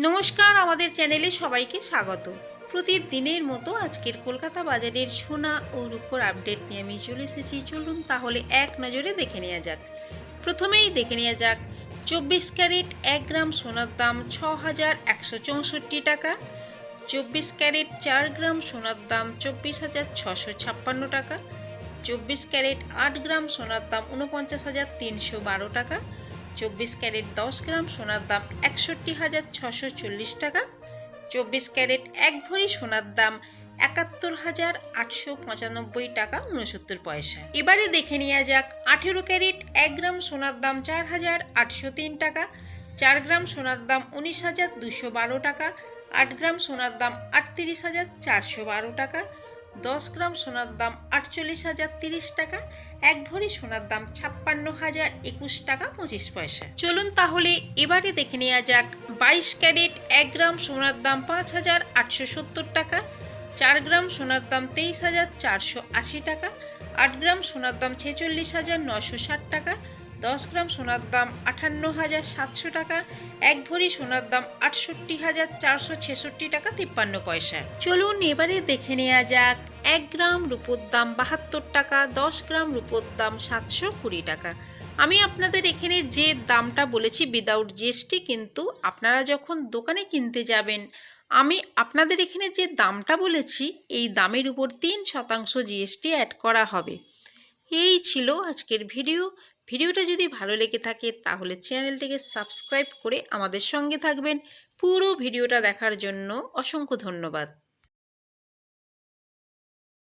নমস্কার, আমাদের চ্যানেলে সবাইকে স্বাগত। প্রতিদিনের মতো আজকের কলকাতা বাজারের সোনা ও রূপোর আপডেট নিয়ে আমি চলে এসেছি। চলুন তাহলে এক নজরে দেখে নেওয়া যাক। প্রথমেই দেখে নেওয়া যাক 24 ক্যারেট 1 গ্রাম সোনার দাম 6164 টাকা। 24 ক্যারেট 4 গ্রাম সোনার দাম 24,656 টাকা। 24 ক্যারেট 8 গ্রাম সোনার দাম 49,312 টাকা। 24 ক্যারেট 10 গ্রাম সোনার দাম 61,640 টাকা। 24 ক্যারেট 1 ভরি সোনার দাম 71,895 টাকা 69 পয়সা। এবারে দেখে নেওয়া যাক 18 ক্যারেট 1 গ্রাম সোনার দাম 4,803 টাকা। 4 গ্রাম সোনার দাম 19,212 টাকা। 8 গ্রাম সোনার দাম 38,412 টাকা। 10 গ্রাম সোনার দাম 48,030 টাকা। 1 ভরি সোনার দাম 56,021 টাকা 25 পয়সা। চলুন তাহলে এবারে দেখে নেওয়া যাক 22 ক্যারেট 1 গ্রাম সোনার দাম 5,870 টাকা। 4 গ্রাম সোনার দাম 23,480 টাকা। 8 গ্রাম সোনার দাম 46,960 টাকা। 10 গ্রাম সোনার দাম 58,700 টাকা। 1 ভরি সোনার দাম 68,466 টাকা 53 পয়সা। চলুন এবারে দেখে নেওয়া যাক 1 গ্রাম রূপোর দাম 72 টাকা। 10 গ্রাম রূপোর দাম 720 টাকা। আমি আপনাদের এখানে যে দামটা বলেছি উইদাউট জিএসটি, কিন্তু আপনারা যখন দোকানে কিনতে যাবেন আমি আপনাদের এখানে যে দামটা বলেছি এই দামের উপর 3% জিএসটি অ্যাড করা হবে। এই ছিল আজকের ভিডিওটা যদি ভালো লেগে থাকে তাহলে চ্যানেলটিকে সাবস্ক্রাইব করে আমাদের সঙ্গে থাকবেন। পুরো ভিডিওটা দেখার জন্য অসংখ্য ধন্যবাদ।